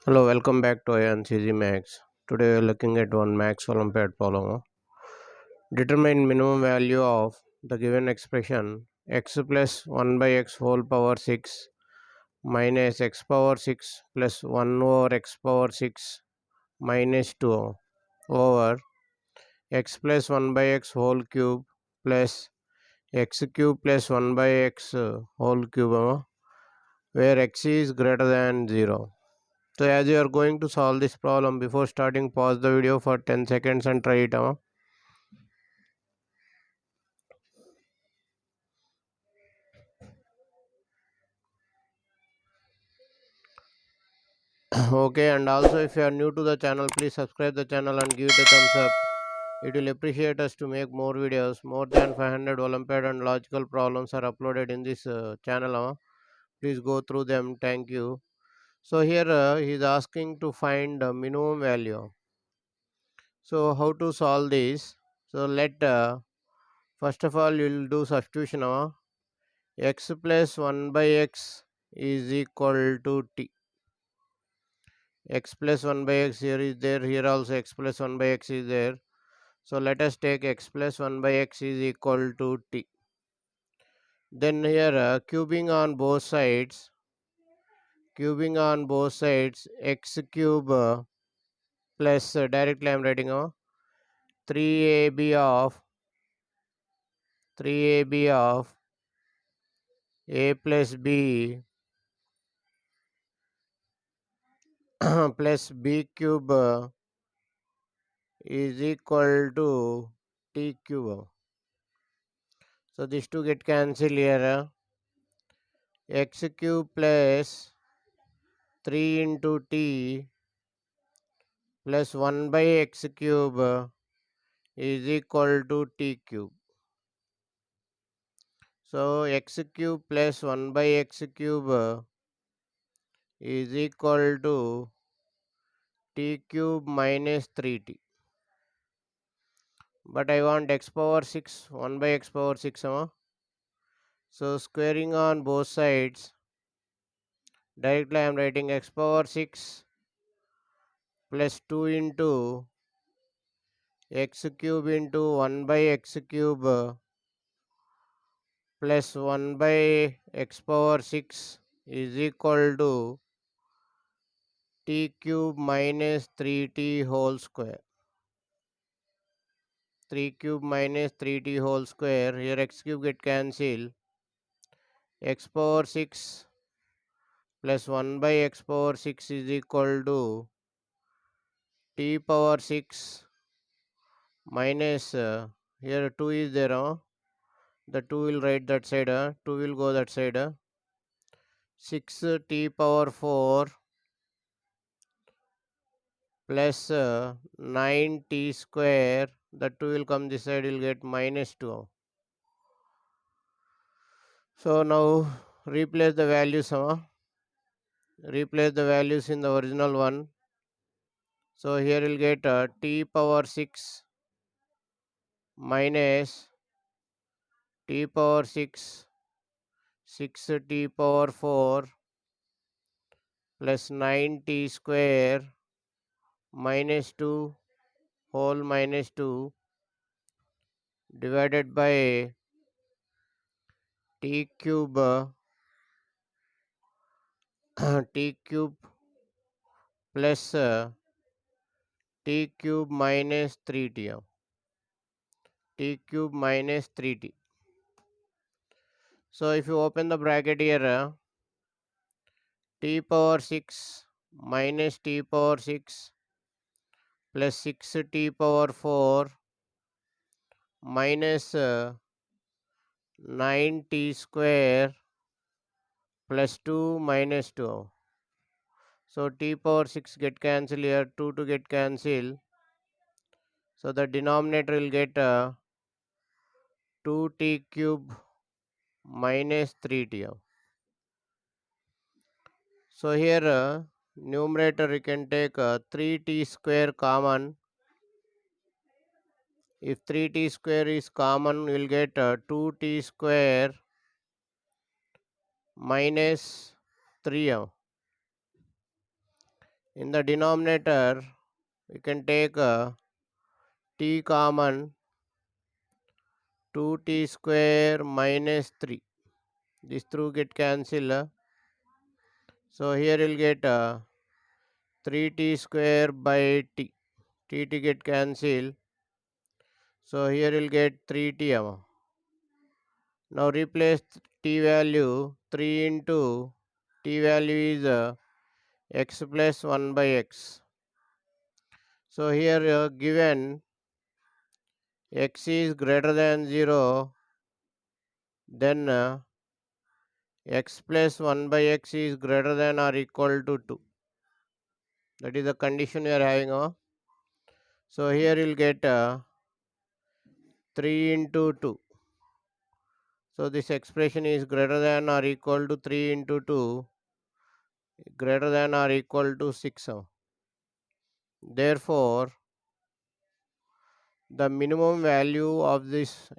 Hello, welcome back to Ayaanseasymath. Today we are looking at one max Olympiad problem. Determine minimum value of the given expression x plus 1 by x whole power 6 minus x power 6 plus 1 over x power 6 minus 2 over x plus 1 by x whole cube plus x cube plus 1 by x whole cube where x is greater than 0. So as you are going to solve this problem, before starting, pause the video for 10 seconds and try it. Okay, and also if you are new to the channel, please subscribe the channel and give it a thumbs up. It will appreciate us to make more videos. More than 500 Olympiad and logical problems are uploaded in this channel. Please go through them. Thank you. So here he is asking to find the minimum value. So how to solve this? So let first of all you will do substitution. X plus 1 by x is equal to t. X plus 1 by x here is there, here also x plus 1 by x is there. So let us take x plus 1 by x is equal to t. Then here cubing on both sides x cube plus directly I am writing 3ab of 3ab of a plus b plus b cube is equal to t cube. So these two get cancelled here. X cube plus 3 into t plus 1 by x cube is equal to t cube. So x cube plus 1 by x cube is equal to t cube minus 3t. But I want x power 6, 1 by x power 6. So squaring on both sides, directly I am writing x power 6 plus 2 into x cube into 1 by x cube plus 1 by x power 6 is equal to t cube minus 3t whole square. 3 cube minus 3t whole square. Here x cube get cancelled. X power 6 plus 1 by x power 6 is equal to t power 6 minus here 2 is there. The 2 will write that side. 2 will go that side. 6 t power 4 plus 9t square. The 2 will come this side, will get minus 2. So now replace the values. Replace the values in the original one. So here we'll get t power 6 minus t power 6, 6t power 4 plus 9t square minus 2 whole minus 2 divided by t cube t cube plus t cube minus 3t. T cube minus 3t. So if you open the bracket here, t power 6 minus t power 6 plus 6t power 4 minus 9t square plus 2 minus 2. So t power 6 get cancelled here, 2 to get cancelled. So the denominator will get 2t cube minus 3t. So here numerator you can take 3t square common. If 3t square is common, we will get 2t square minus 3. In the denominator, we can take t common, 2t square minus 3. This through get cancel. So here you'll get 3t square by t. T get cancel. So here you'll get 3t. Now replace t value, 3 into t value is x plus 1 by x. So here given x is greater than 0, then x plus 1 by x is greater than or equal to 2. That is the condition we are having. So here you'll get 3 into 2. So this expression is greater than or equal to 3 into 2, greater than or equal to 6. Therefore, the minimum value of this,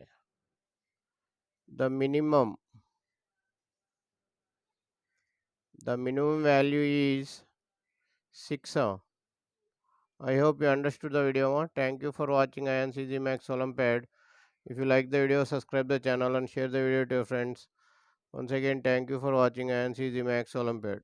the minimum value is 6. I hope you understood the video. Thank you for watching Ayaanseasymath Olympiad. If you like the video, subscribe the channel and share the video to your friends. Once again, thank you for watching Ayaanseasymath Olympiad.